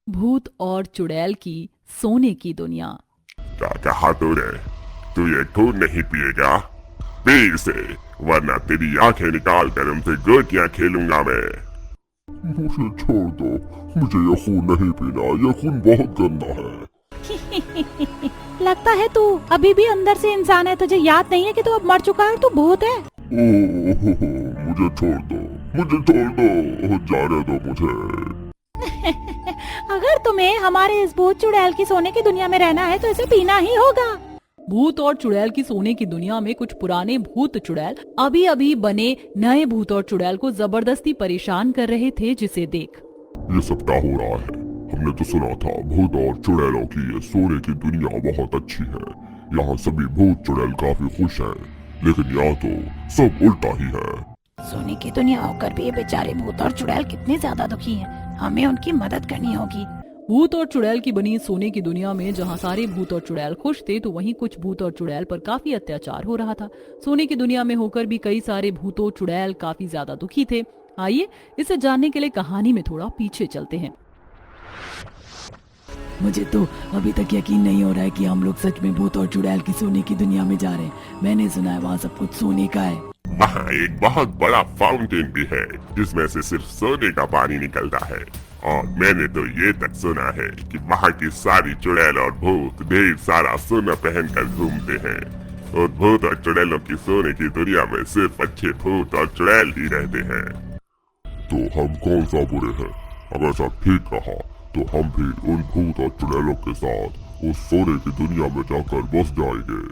भूत और चुड़ैल की सोने की दुनिया। क्या कहा तूने? तू ये खून नहीं पिएगा? पी इसे, वरना तेरी आंखें निकाल कर उनसे गोटियां खेलूंगा मैं। मुझे छोड़ दो, मुझे ये खून नहीं पीना, ये खून बहुत गंदा है। लगता है तू अभी भी अंदर से इंसान है, तुझे याद नहीं है कि तू अब मर चुका है, तू भूत है। ओह, मुझे छोड़ दो, मुझे छोड़ दो, जाने दो मुझे। अगर तुम्हें हमारे इस भूत चुड़ैल की सोने की दुनिया में रहना है तो इसे पीना ही होगा। भूत और चुड़ैल की सोने की दुनिया में कुछ पुराने भूत चुड़ैल अभी अभी बने नए भूत और चुड़ैल को जबरदस्ती परेशान कर रहे थे, जिसे देख ये सब क्या हो रहा है? हमने तो सुना था भूत और चुड़ैलों की ये सोने की दुनिया बहुत अच्छी है, यहाँ सभी भूत चुड़ैल काफी खुश हैं, लेकिन यहाँ तो सब उल्टा ही है। सोने की दुनिया होकर भी ये बेचारे भूत और चुड़ैल कितने ज्यादा दुखी हैं। हमें उनकी मदद करनी होगी। भूत और चुड़ैल की बनी सोने की दुनिया में जहाँ सारे भूत और चुड़ैल खुश थे, तो वहीं कुछ भूत और चुड़ैल पर काफी अत्याचार हो रहा था। सोने की दुनिया में होकर भी कई सारे भूतों चुड़ैल काफी ज्यादा दुखी थे। आइए इसे जानने के लिए कहानी में थोड़ा पीछे चलते हैं। मुझे तो अभी तक यकीन नहीं हो रहा है कि हम लोग सच में भूत और चुड़ैल की सोने की दुनिया में जा रहे हैं। मैंने सुना है वहाँ सब कुछ सोने का है। वहाँ एक बहुत बड़ा फाउंटेन भी है, जिसमें से सिर्फ सोने का पानी निकलता है, और मैंने तो ये तक सुना है कि वहाँ की सारी चुड़ैल और भूत ढेर सारा सोना पहन कर घूमते हैं, और भूत और चुड़ैलों की सोने की दुनिया में सिर्फ अच्छे भूत और चुड़ैल ही रहते हैं। तो हम कौन सा बुरे हैं? अगर सब ठीक रहा तो हम भी उन भूत और चुड़ैलों के साथ उस सोने की दुनिया में जाकर बस जाएंगे।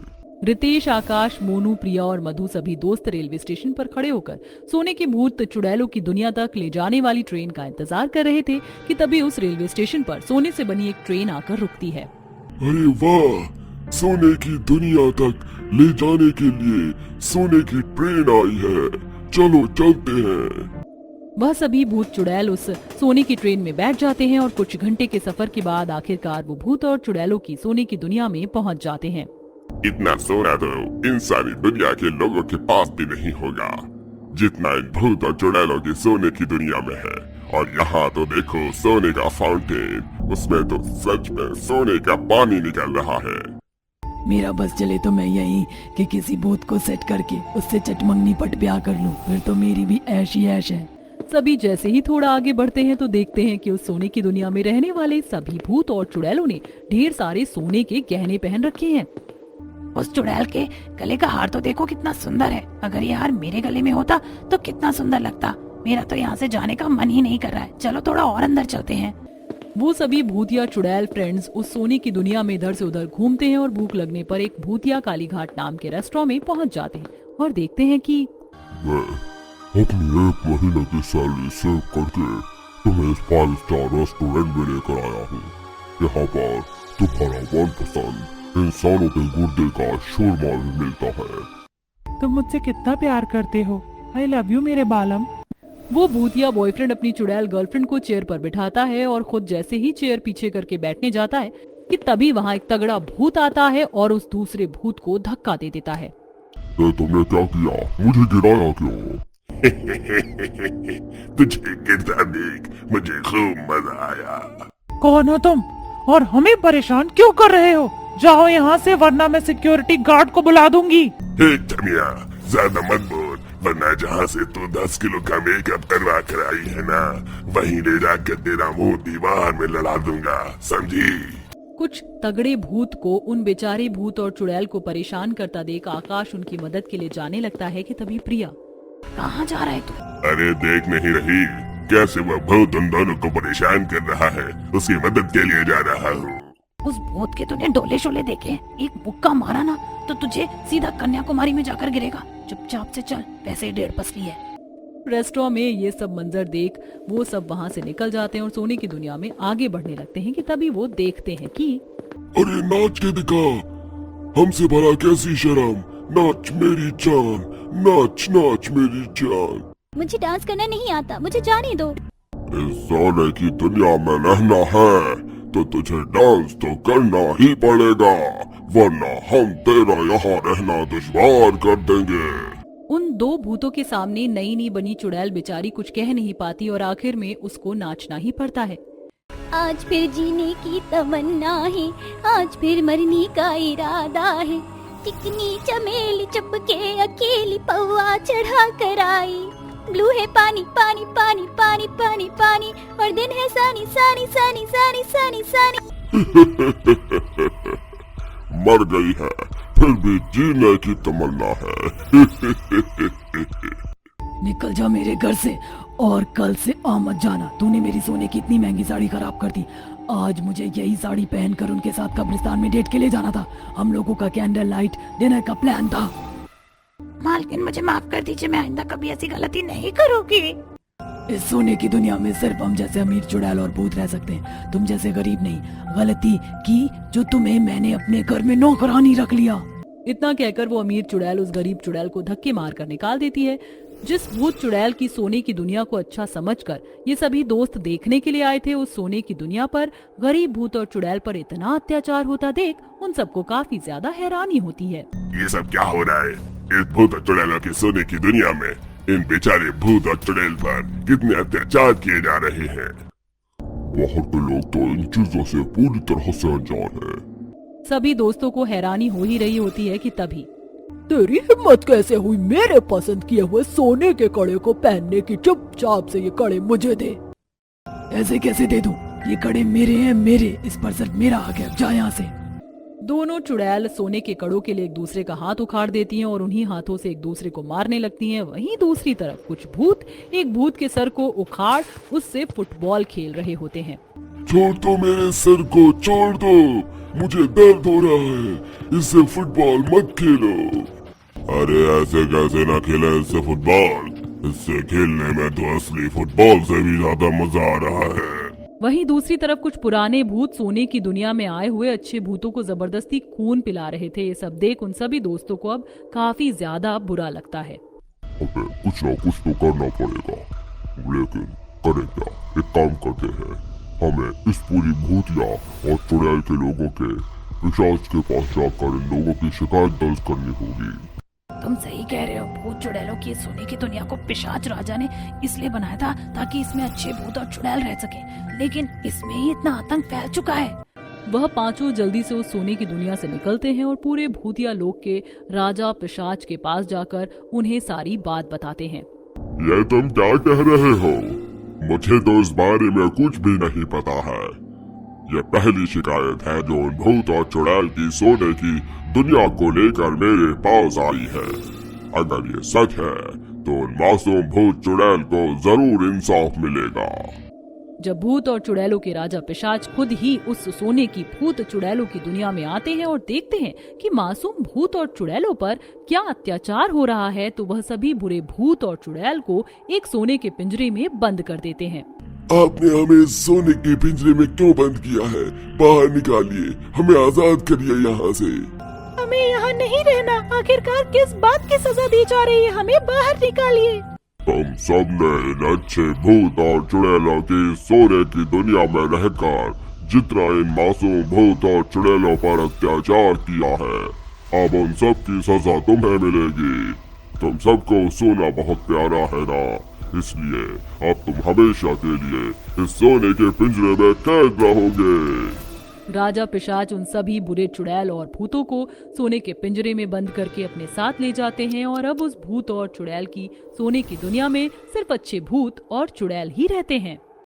रितेश, आकाश, मोनू, प्रिया और मधु सभी दोस्त रेलवे स्टेशन पर खड़े होकर सोने की भूत चुड़ैलों की दुनिया तक ले जाने वाली ट्रेन का इंतजार कर रहे थे कि तभी उस रेलवे स्टेशन पर सोने से बनी एक ट्रेन आकर रुकती है। अरे वाह, सोने की दुनिया तक ले जाने के लिए सोने की ट्रेन आई है, चलो चलते हैं। वह सभी भूत चुड़ैल उस सोने की ट्रेन में बैठ जाते हैं और कुछ घंटे के सफर के बाद आखिरकार वो भूत और चुड़ैलों की सोने की दुनिया में पहुंच जाते हैं। इतना सोना तो इंसानी दुनिया के लोगों के पास भी नहीं होगा, जितना इन भूत और चुड़ैलों की सोने की दुनिया में है। और यहाँ तो देखो सोने का फाउंटेन, उसमें तो सच में सोने का पानी निकल रहा है। मेरा बस चले तो मैं यही कि किसी भूत को सेट करके उससे चटमंगनी पट ब्याह कर लूं, फिर तो मेरी भी ऐश ही ऐश है। सभी जैसे ही थोड़ा आगे बढ़ते हैं तो देखते हैं कि उस सोने की दुनिया में रहने वाले सभी भूत और चुड़ैलों ने ढेर सारे सोने के गहने पहन रखे हैं। उस चुड़ैल के गले का हार तो देखो कितना सुंदर है। अगर ये हार मेरे गले में होता तो कितना सुंदर लगता। मेरा तो यहाँ से जाने का मन ही नहीं कर रहा है। चलो थोड़ा और अंदर चलते हैं। वो सभी भूतिया चुड़ैल फ्रेंड्स उस सोने की दुनिया में इधर से उधर घूमते हैं और भूख लगने पर एक भूतिया कालीघाट नाम के रेस्टोरेंट में पहुंच जाते हैं और देखते हैं कि मैं अपनी 1 महीने की सैलरी सेव करके तुम्हें इस 5 स्टार रेस्टोरेंट में लेकर आया हूँ। यहाँ पर तुम्हारा मनपसंद इंसानों के गुर्दे का शोरमा भी मिलता है। तुम मुझसे कितना प्यार करते हो। आई लव यू मेरे बालम। वो भूतिया बॉयफ्रेंड अपनी चुड़ैल गर्लफ्रेंड को चेयर पर बिठाता है और खुद जैसे ही चेयर पीछे करके बैठने जाता है कि तभी वहाँ एक तगड़ा भूत आता है और उस दूसरे भूत को धक्का दे देता है। तुमने क्या किया? मुझे गिराया क्यों? तुझे गिरता देख मुझे खूब मजा आया। कौन हो तुम और हमें परेशान क्यों कर रहे हो? जाओ यहाँ से, वरना मैं सिक्योरिटी गार्ड को बुला दूंगी। चमिया, ज्यादा मत बोल, वरना जहाँ से तू 10 किलो का मेकअप करवा कर आई है ना, वहीं ले जाकर तेरा मुंह दीवार में लड़ा दूंगा, समझी? कुछ तगड़े भूत को उन बेचारे भूत और चुड़ैल को परेशान करता देख आकाश उनकी मदद के लिए जाने लगता है कि तभी प्रिया, कहाँ जा रहा है तू? अरे देख नहीं रही कैसे वह भूत उन दोनों को परेशान कर रहा है, उसकी मदद के लिए जा रहा हूँ। उस भूत के तूने डोले शोले देखे? एक मुक्का मारा ना तो तुझे सीधा कन्याकुमारी में जाकर गिरेगा। चुपचाप से चल, वैसे ही 1.5 पसली है। रेस्टोरेंट में ये सब मंजर देख वो सब वहाँ से निकल जाते हैं और सोने की दुनिया में आगे बढ़ने लगते हैं कि तभी वो देखते हैं कि अरे नाच के दिखा, हमसे भला कैसी शर्म, नाच मेरी जान, नाच नाच मेरी जान। मुझे डांस करना नहीं आता, मुझे जाने दो। इस सोने की दुनिया में रहना है तो तुझे डांस तो करना ही पड़ेगा, वरना हम तेरा यहाँ रहना दुश्वार कर देंगे। उन दो भूतों के सामने नई नई बनी चुड़ैल बेचारी कुछ कह नहीं पाती और आखिर में उसको नाचना ही पड़ता है। आज फिर जीने की तमन्ना है, आज फिर मरने का इरादा है। चिकनी चमेली चुपके अकेली पौआ चढ़ा कर आई। ब्लू है पानी पानी पानी पानी पानी पानी, और दिन है सानी सानी सानी सानी सानी सानी। मर गई है, फिर भी जीने की तमन्ना है। निकल जा मेरे घर से, और कल से आ मत जाना। तूने मेरी सोने की इतनी महंगी साड़ी खराब कर दी। आज मुझे यही साड़ी पहनकर उनके साथ कब्रिस्तान में डेट के लिए जाना था। हम लोगों का कैंडल लाइट डिनर का प्लान था। मालकिन मुझे माफ कर दीजिए, मैं आइंदा कभी ऐसी गलती नहीं करूंगी। इस सोने की दुनिया में सिर्फ हम जैसे अमीर चुड़ैल और भूत रह सकते हैं, तुम जैसे गरीब नहीं। गलती की जो तुम्हें मैंने अपने घर में नौकरानी रख लिया। इतना कहकर वो अमीर चुड़ैल उस गरीब चुड़ैल को धक्के मारकर निकाल देती है। जिस भूत चुड़ैल की सोने की दुनिया को अच्छा समझकर ये सभी दोस्त देखने के लिए आए थे, उस सोने की दुनिया पर गरीब भूत और चुड़ैल पर इतना अत्याचार होता देख उन सबको काफी ज्यादा हैरानी होती है। ये सब क्या हो रहा है? इस भूत और चुड़ैलों की सोने की दुनिया में इन बेचारे भूत और चुड़ैल पर कितने अत्याचार किए जा रहे हैं। बाहर के लोग तो इन चीजों से पूरी तरह से अनजान है। सभी दोस्तों को हैरानी हो ही रही होती है कि तभी तेरी हिम्मत कैसे हुई मेरे पसंद किए हुए सोने के कड़े को पहनने की? चुपचाप से ये कड़े मुझे दे। ऐसे कैसे दे दूं? ये कड़े मेरे हैं, मेरे। इस पर सिर्फ मेरा हक है। जा यहाँ से। दोनों चुड़ैल सोने के कड़ों के लिए एक दूसरे का हाथ उखाड़ देती हैं और उन्हीं हाथों से एक दूसरे को मारने लगती हैं। वहीं दूसरी तरफ कुछ भूत एक भूत के सर को उखाड़ उससे फुटबॉल खेल रहे होते हैं। छोड़ दो मेरे सर को, छोड़ दो, मुझे दर्द हो रहा है, इससे फुटबॉल मत खेलो। अरे ऐसे कैसे ना खेले इससे फुटबॉल, इससे खेलने में तो असली फुटबॉल से भी ज्यादा मजा आ रहा है। वहीं दूसरी तरफ कुछ पुराने भूत सोने की दुनिया में आए हुए अच्छे भूतों को जबरदस्ती खून पिला रहे थे। ये सब देख उन सभी दोस्तों को अब काफी ज्यादा बुरा लगता है। अबे कुछ ना कुछ तो करना पड़ेगा, लेकिन करें क्या? एक काम करते हैं, हमें इस पूरी भूतिया और चुड़ैल के लोगों के पिशाच के पास जाकर इन लोगों की शिकायत दर्ज करनी होगी। तुम सही कह रहे हो। भूत चुड़ैलों की सोने की दुनिया को पिशाच राजा ने इसलिए बनाया था ताकि इसमें अच्छे भूत और चुड़ैल रह सके, लेकिन इसमें ही इतना आतंक फैल चुका है। वह पांचों जल्दी से उस सोने की दुनिया से निकलते हैं और पूरे भूतिया लोक के राजा पिशाच के पास जाकर उन्हें सारी बात बताते हैं। ये तुम क्या कह रहे हो? मुझे तो इस बारे में कुछ भी नहीं पता है। ये पहली शिकायत है जो उन भूत और चुड़ैल की सोने की दुनिया को लेकर मेरे पास आई है। अगर ये सच है तो उन मासूम भूत चुड़ैल को जरूर इंसाफ मिलेगा। जब भूत और चुड़ैलों के राजा पिशाच खुद ही उस सोने की भूत चुड़ैलों की दुनिया में आते हैं और देखते हैं कि मासूम भूत और चुड़ैलों पर क्या अत्याचार हो रहा है, तो वह सभी बुरे भूत और चुड़ैल को एक सोने के पिंजरे में बंद कर देते हैं। आपने हमें सोने के पिंजरे में क्यों बंद किया है? बाहर निकालिए, हमें आजाद करिए यहाँ से। हमें यहाँ नहीं रहना। आखिरकार किस बात की सजा दी जा रही है? हमें बाहर निकालिए। तुम सब ने इन अच्छे भूत और चुड़ैलों की सोने की दुनिया में रहकर जितना इन मासूम भूत और चुड़ैलों पर अत्याचार किया है, अब उन सब की सजा तुम्हें मिलेगी। तुम सबको सोना बहुत प्यारा है ना, इसलिए अब तुम हमेशा के लिए इस सोने के पिंजरे में कैद रहोगे। राजा पिशाच उन सभी बुरे चुड़ैल और भूतों को सोने के पिंजरे में बंद करके अपने साथ ले जाते हैं और अब उस भूत और चुड़ैल की सोने की दुनिया में सिर्फ अच्छे भूत और चुड़ैल ही रहते हैं।